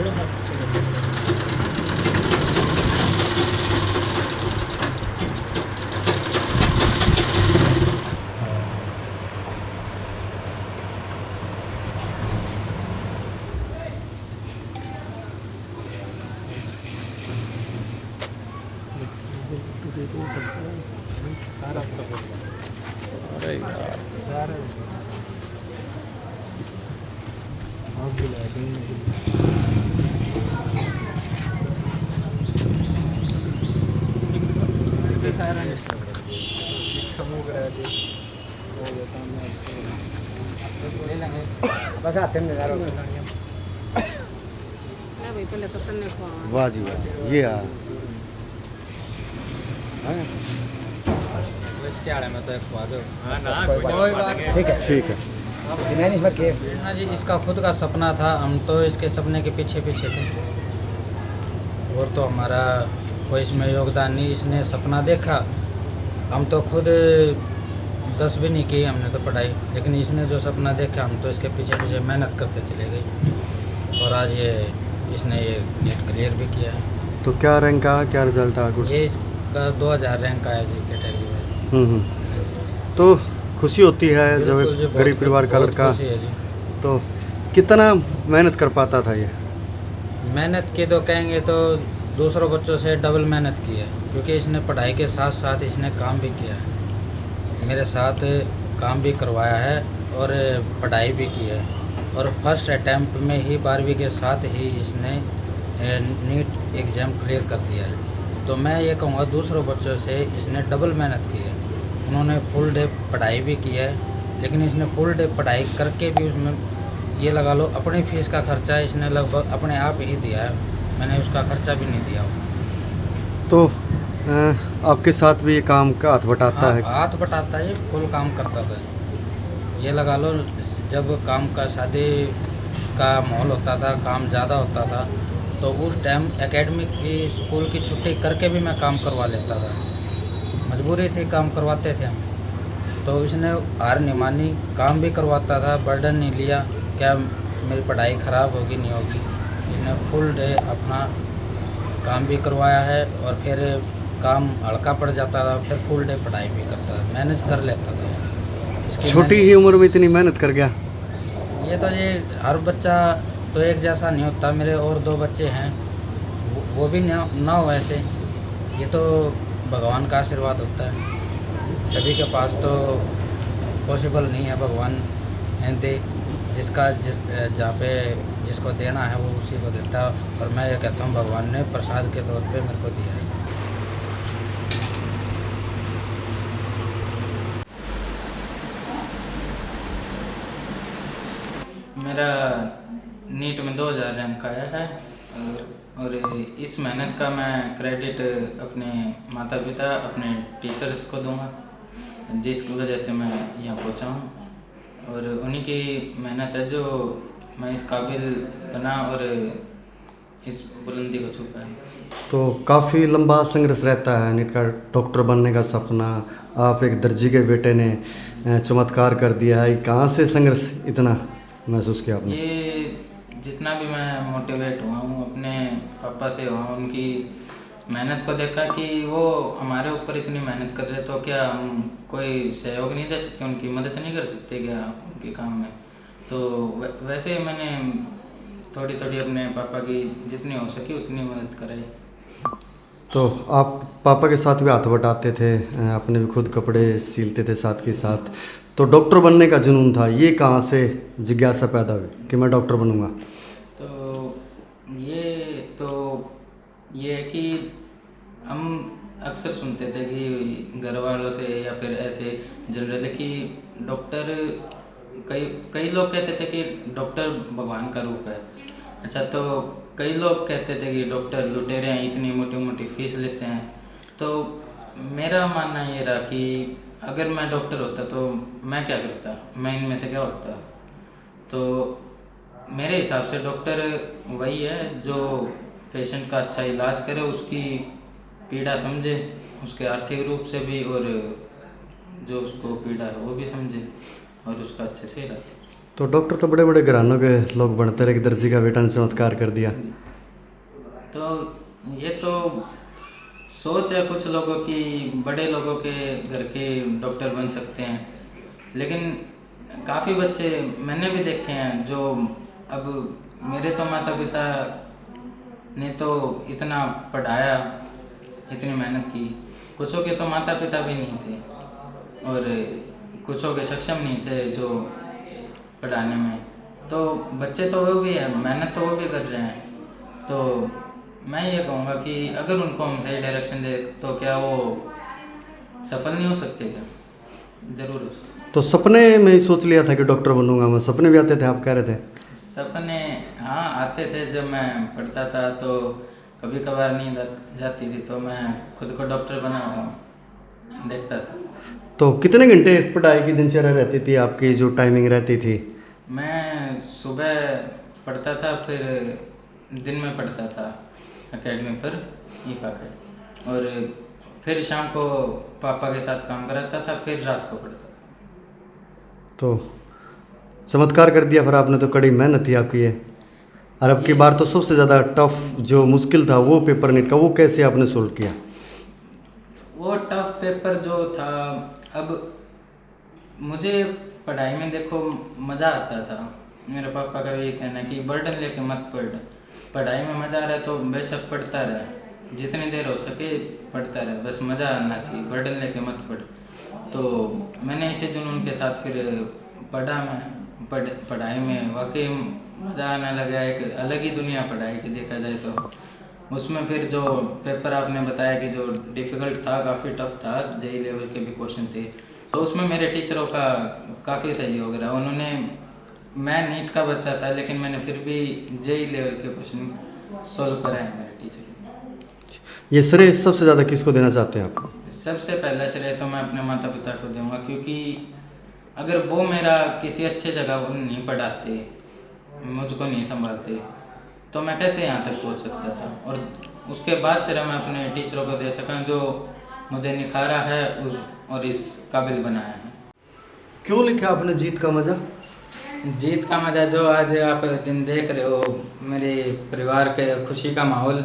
अरे यार बस आते हैं भाई पहले तो तन्ने खुआ वाह जी वाह ये इसके आड़े में तो एक खुआ दो। ठीक है ठीक है। मैनेज मत किए हाँ जी, इसका खुद का सपना था, हम तो इसके सपने के पीछे पीछे थे और तो हमारा कोई इसमें योगदान नहीं। इसने सपना देखा, हम तो खुद 10 भी नहीं की हमने तो पढ़ाई, लेकिन इसने जो सपना देखा हम तो इसके पीछे पीछे मेहनत करते चले गए और आज ये इसने ये नीट क्लियर भी किया है। तो क्या रैंक आया, क्या रिजल्ट आया कुछ? ये इसका 2000 रैंक आया जी कैटेगरी में। तो खुशी होती है जब बिल्कुल जी, एक गरीब परिवार का बहुत लड़का। खुशी है जी। तो कितना मेहनत कर पाता था ये? मेहनत की तो कहेंगे तो दूसरों बच्चों से डबल मेहनत की है, क्योंकि इसने पढ़ाई के साथ साथ इसने काम भी किया है, मेरे साथ काम भी करवाया है और पढ़ाई भी की है और फर्स्ट अटैम्प्ट में ही 12वीं के साथ ही इसने नीट एग्ज़ाम क्लियर कर दिया है। तो मैं ये कहूँगा दूसरों बच्चों से इसने डबल मेहनत की है। उन्होंने फुल डे पढ़ाई भी की है, लेकिन इसने फुल डे पढ़ाई करके भी उसमें ये लगा लो अपनी फ़ीस का खर्चा इसने लगभग अपने आप ही दिया है, मैंने उसका खर्चा भी नहीं दिया। तो आपके साथ भी ये काम का हाथ बटाता हाँ, है? हाथ बटाता है, फुल काम करता था। ये लगा लो जब काम का शादी का माहौल होता था, काम ज़्यादा होता था, तो उस टाइम एकेडमिक की स्कूल की छुट्टी करके भी मैं काम करवा लेता था, मजबूरी थी, काम करवाते थे हम। तो इसने हार नहीं मानी, काम भी करवाता था, बर्डन नहीं लिया क्या मेरी पढ़ाई ख़राब होगी नहीं होगी। इसने फुल डे अपना काम भी करवाया है और फिर काम हल्का पड़ जाता था, फिर फुल डे पढ़ाई भी करता था, मैनेज कर लेता था। इसकी छोटी ही उम्र में इतनी मेहनत कर गया? ये तो ये हर बच्चा तो एक जैसा नहीं होता। मेरे और 2 बच्चे हैं, वो भी ना हो ऐसे। ये तो भगवान का आशीर्वाद होता है, सभी के पास तो पॉसिबल नहीं है। भगवान दे जहाँ पे जिसको देना है वो उसी को देता है, और मैं ये कहता हूँ भगवान ने प्रसाद के तौर पे मेरे को दिया है। मेरा नीट में 2000 रैंक आया है और इस मेहनत का मैं क्रेडिट अपने माता पिता, अपने टीचर्स को दूंगा, जिसकी वजह से मैं यहाँ पहुँचा हूँ। और उन्हीं की मेहनत है जो मैं इस काबिल बना और इस बुलंदी को छू पाया। तो काफ़ी लंबा संघर्ष रहता है नीट का डॉक्टर बनने का सपना। आप एक दर्जी के बेटे ने चमत्कार कर दिया है। कहाँ से संघर्ष इतना महसूस किया आपने? ये जितना भी मैं मोटिवेट हुआ हूँ अपने पापा से हुआ हूँ, उनकी मेहनत को देखा कि वो हमारे ऊपर इतनी मेहनत कर रहे, तो क्या हम कोई सहयोग नहीं दे सकते, उनकी मदद नहीं कर सकते क्या उनके काम में? तो वैसे मैंने थोड़ी थोड़ी अपने पापा की जितनी हो सकी उतनी मदद कराई। तो आप पापा के साथ भी हाथ बटाते थे, अपने भी खुद कपड़े सिलते थे साथ के साथ। तो डॉक्टर बनने का जुनून था, ये कहाँ से जिज्ञासा पैदा हुई कि मैं डॉक्टर बनूंगा? तो ये है कि हम अक्सर सुनते थे कि घर वालों से या फिर ऐसे जनरली कि डॉक्टर, कई लोग कहते थे कि डॉक्टर भगवान का रूप है। अच्छा, तो कई लोग कहते थे कि डॉक्टर लुटेरे हैं, इतनी मोटी मोटी फीस लेते हैं। तो मेरा मानना ये रहा कि अगर मैं डॉक्टर होता तो मैं क्या करता, मैं इनमें से क्या होता। तो मेरे हिसाब से डॉक्टर वही है जो पेशेंट का अच्छा इलाज करे, उसकी पीड़ा समझे, उसके आर्थिक रूप से भी, और जो उसको पीड़ा है वो भी समझे और उसका अच्छे से इलाज। तो डॉक्टर तो बड़े बड़े घरानों के लोग बनते रहे कि दर्जी का बेटा ने चमत्कार कर दिया। तो ये तो सोच है कुछ लोगों की, बड़े लोगों के घर के डॉक्टर बन सकते हैं, लेकिन काफ़ी बच्चे मैंने भी देखे हैं जो अब मेरे तो माता पिता ने तो इतना पढ़ाया, इतनी मेहनत की, कुछों के तो माता पिता भी नहीं थे और कुछों के सक्षम नहीं थे जो पढ़ाने में, तो बच्चे तो वो भी है, मेहनत तो वो भी कर रहे हैं। तो मैं ये कहूँगा कि अगर उनको हम सही डायरेक्शन दे तो क्या वो सफल नहीं हो सकते क्या? ज़रूर हो सकते। तो सपने में ही सोच लिया था कि डॉक्टर बनूंगा मैं, सपने भी आते थे आप कह रहे थे? सपने हाँ आते थे, जब मैं पढ़ता था तो कभी कभार नींद जाती थी तो मैं खुद को डॉक्टर बना हुआ देखता था। तो कितने घंटे पढ़ाई की दिनचर्या रहती थी आपकी, जो टाइमिंग रहती थी? मैं सुबह पढ़ता था, फिर दिन में पढ़ता था एकेडमी पर ईफा के, और फिर शाम को पापा के साथ काम कराता था, फिर रात को पढ़ता था। तो चमत्कार कर दिया फिर आपने, तो कड़ी मेहनत थी आपकी ये। और अब की बार तो सबसे ज़्यादा टफ जो मुश्किल था वो पेपर नीट का, वो कैसे आपने सोल्व किया? वो टफ पेपर जो था, अब मुझे पढ़ाई में देखो मज़ा आता था, मेरे पापा का भी ये कहना है कि बर्डन लेके मत पढ़, पढ़ाई में मज़ा आ रहा है तो बेशक पढ़ता रहे, जितनी देर हो सके पढ़ता रहे, बस मज़ा आना चाहिए, बर्डन लेके मत पढ़। तो मैंने इसे जुनून के साथ फिर पढ़ा, मैं पढ़ाई में वाकई मज़ा आने लगा, एक अलग ही दुनिया पढ़ाई की देखा जाए तो। उसमें फिर जो पेपर आपने बताया कि जो डिफ़िकल्ट था, काफ़ी टफ था, जेई लेवल के भी क्वेश्चन थे, तो उसमें मेरे टीचरों का काफ़ी सहयोग रहा। उन्होंने, मैं नीट का बच्चा था लेकिन मैंने फिर भी जेई लेवल के क्वेश्चन सॉल्व कराए मेरे टीचर। ये श्रेय सबसे ज़्यादा किसको देना चाहते हैं आप? सबसे पहला श्रेय तो मैं अपने माता पिता को दूंगा, क्योंकि अगर वो मेरा किसी अच्छे जगह नहीं पढ़ाते, मुझको नहीं संभालते, तो मैं कैसे यहाँ तक पहुँच सकता था। और उसके बाद श्रेय मैं अपने टीचरों को दे सका जो मुझे निखारा है और इस काबिल बनाया है। क्यों लिखा आपने जीत का मज़ा? जीत का मज़ा जो आज आप दिन देख रहे हो, मेरे परिवार के खुशी का माहौल,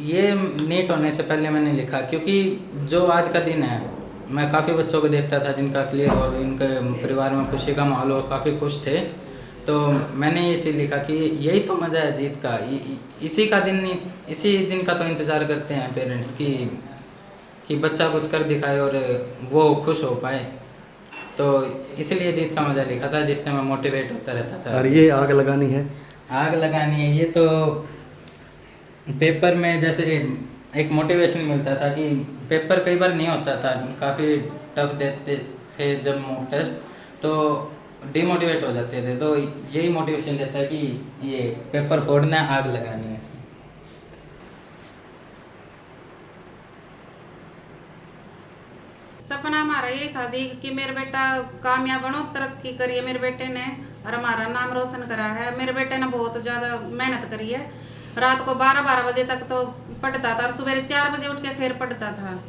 ये नीट होने से पहले मैंने लिखा, क्योंकि जो आज का दिन है, मैं काफ़ी बच्चों को देखता था जिनका क्लियर हो, इनके परिवार में खुशी का माहौल हो, काफ़ी खुश थे, तो मैंने ये चीज़ लिखा कि यही तो मज़ा है जीत का। इसी दिन का तो इंतज़ार करते हैं पेरेंट्स कि बच्चा कुछ कर दिखाए और वो खुश हो पाए, तो इसलिए जीत का मज़ा लिखा था, जिससे मैं मोटिवेट होता रहता था। और ये आग लगानी है? आग लगानी है, ये तो पेपर में जैसे एक मोटिवेशन मिलता था कि पेपर कई बार नहीं होता था, काफ़ी टफ देते थे जब मॉक टेस्ट, तो डिमोटिवेट हो जाते थे, तो यही मोटिवेशन देता है कि ये पेपर फोड़ना है, आग लगानी है। सपना हमारा यही था जी कि मेरा बेटा कामयाब बनो, तरक्की करिए मेरे बेटे ने, और हमारा नाम रोशन करा है। मेरे बेटे ने बहुत ज़्यादा मेहनत करी है, रात को 12-12 बजे तक तो पढ़ता था और सुबह 4 बजे उठ के फिर पढ़ता था,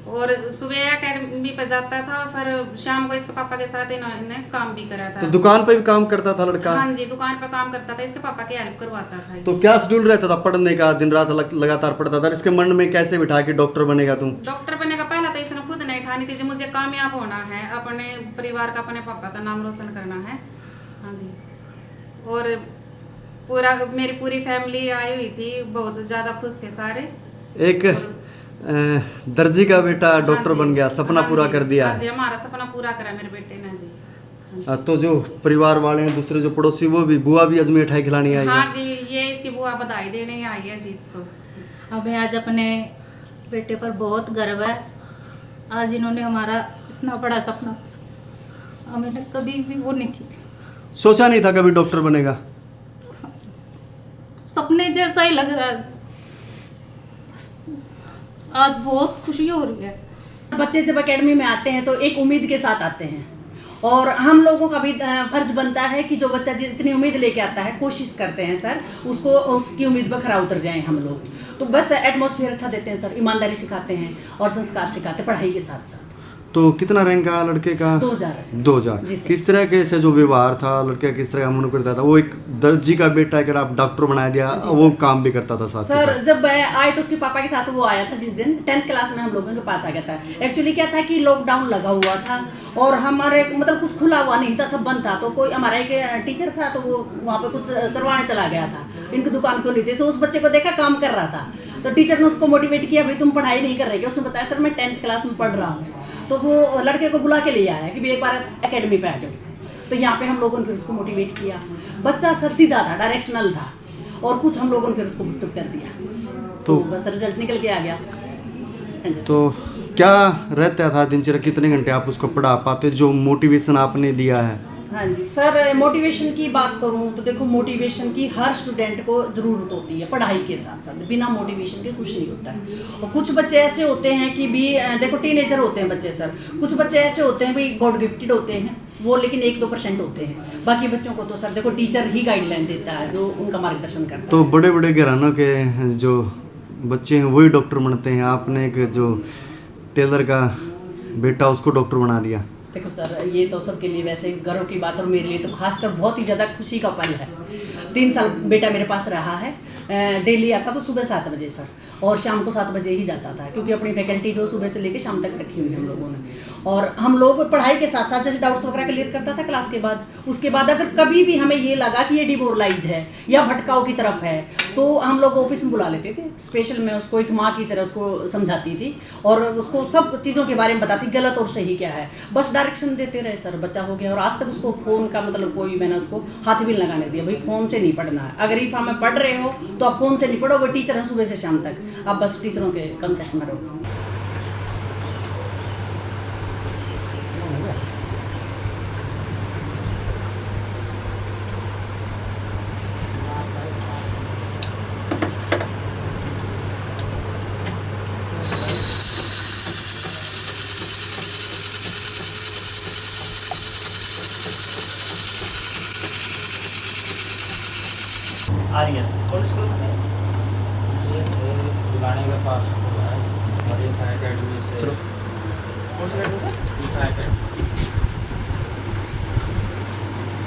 और सुबह एकेडमी पे जाता था, फिर शाम को इसके पापा के साथ इन्होंने काम भी करा था। तो दुकान पे भी काम करता था लड़का? हाँ जी, दुकान पे काम करता था, इसके पापा की हेल्प करवाता था। तो क्या शेड्यूल रहता था पढ़ने का? दिन रात लगातार पढ़ता था? इसके मन में कैसे बिठा कि डॉक्टर बनेगा तुम? डॉक्टर बनने का पहला तो इसने खुद नहीं ठानी थी जी, मुझे कामयाब होना है, अपने परिवार का, अपने पापा का नाम रोशन करना है। हाँ जी, और मेरी पूरी फैमिली आई हुई थी, बहुत ज़्यादा खुश थे सारे। एक दर्जी का बेटा डॉक्टर बन गया, सपना पूरा कर दिया। हाँ जी, हमारा सपना पूरा करा मेरे बेटे ने जी। तो जो परिवार वाले हैं, दूसरे जो पड़ोसी, वो भी, बुआ भी अजमेर मिठाई खिलानी आई है? हाँ जी, ये इसकी बुआ बधाई देने आई है जी इसको। हमें आज अपने बेटे पर बहुत गर्व है, आज इन्होंने हमारा इतना बड़ा सपना हमने कभी भी वो नहीं की थी। सोचा नहीं था कभी डॉक्टर बनेगा? सपने जैसा ही लग रहा है, आज बहुत खुशी हो रही है। बच्चे जब एकेडमी में आते हैं तो एक उम्मीद के साथ आते हैं, और हम लोगों का भी फर्ज बनता है कि जो बच्चा जितनी उम्मीद लेके आता है, कोशिश करते हैं सर उसको, उसकी उम्मीद पर खरा उतर जाएं हम लोग। तो बस एटमॉस्फेयर अच्छा देते हैं सर, ईमानदारी सिखाते हैं और संस्कार सिखाते हैं पढ़ाई के साथ साथ। तो कितना रैंक आया लड़के का? 2000 है सर। 2000। जी सर। किस तरह के से जो व्यवहार था लड़के का, किस तरह का मन करता था? वो एक दर्जी का बेटा, अगर आप डॉक्टर बना दिया, जी वो सर। काम भी करता था साथ के सर साथ। जब मैं आए तो उसके पापा के साथ वो आया था जिस दिन 10th क्लास में हम लोगों के पास आ गया था। एक्चुअली क्या था कि लॉकडाउन लगा हुआ था और हमारे मतलब कुछ खुला हुआ नहीं था, सब बंद था। तो कोई हमारा एक टीचर था तो वो वहाँ पे कुछ करवाने चला गया था, इनकी दुकान खोली थी। तो उस बच्चे को देखा काम कर रहा था, तो टीचर ने उसको मोटिवेट किया, भाई तुम पढ़ाई नहीं कर रहे क्या? उसने बताया सर मैं 10th क्लास में पढ़ रहा हूँ। तो वो लड़के को बुला के ले आया कि भाई एक बार एकेडमी पे आ जाओ। तो यहाँ पे हम लोगों ने फिर उसको मोटिवेट किया। बच्चा सर सीधा था, डायरेक्शनल था, और कुछ हम लोगों ने फिर उसको बुस्टअप कर दिया। तो बस रिजल्ट निकल के आ गया। हाँ जी सर। तो क्या रहता था दिनचर्या, कितने घंटे आप उसको पढ़ा पाते, जो मोटिवेशन आपने दिया है? हाँ जी सर, मोटिवेशन की बात करूँ तो देखो मोटिवेशन की हर स्टूडेंट को ज़रूरत होती है। पढ़ाई के साथ साथ बिना मोटिवेशन के कुछ नहीं होता है। और कुछ बच्चे ऐसे होते हैं कि भी देखो टीनेजर होते हैं बच्चे सर, कुछ बच्चे ऐसे होते हैं भाई गॉड गिफ्टेड होते हैं वो, लेकिन 1-2% होते हैं। बाकी बच्चों को तो सर देखो टीचर ही गाइडलाइन देता है, जो उनका मार्गदर्शन करता है। तो बड़े बड़े घरानों के जो बच्चे हैं वही डॉक्टर बनते हैं, आपने एक जो टेलर का बेटा उसको डॉक्टर बना दिया। देखो सर ये तो सबके लिए वैसे गर्व की बात, और मेरे लिए तो खासकर बहुत ही ज़्यादा खुशी का पल है। 3 साल बेटा मेरे पास रहा है। डेली आता तो सुबह 7 बजे सर, और शाम को 7 बजे ही जाता था, क्योंकि अपनी फैकल्टी जो सुबह से लेकर शाम तक रखी हुई हम लोगों ने। और हम लोग पढ़ाई के साथ साथ जैसे डाउट्स वगैरह क्लियर करता था क्लास के बाद। उसके बाद अगर कभी भी हमें ये लगा कि ये डिमोरलाइज है या भटकाव की तरफ है, तो हम लोग ऑफिस में बुला लेते थे। स्पेशल मैं उसको एक माँ की तरह उसको समझाती थी और उसको सब चीज़ों के बारे में बताती, गलत और सही क्या है, बस डायरेक्शन देते रहे सर। बच्चा हो गया, और आज तक उसको फ़ोन का मतलब कोई मैंने उसको हाथ भी लगाने दिया, भाई फ़ोन से नहीं पढ़ना है। अगर इफ हमें पढ़ रहे हो तो आप फ़ोन से नहीं पढ़ो, वो टीचर है सुबह से शाम तक, आप बस टीचरों के कंसेप्ट में रहो। आर्यन कौन स्कूल में? ये बुलाने के पास हुआ है और ये एकेडमी से। कौन सा एकेडमी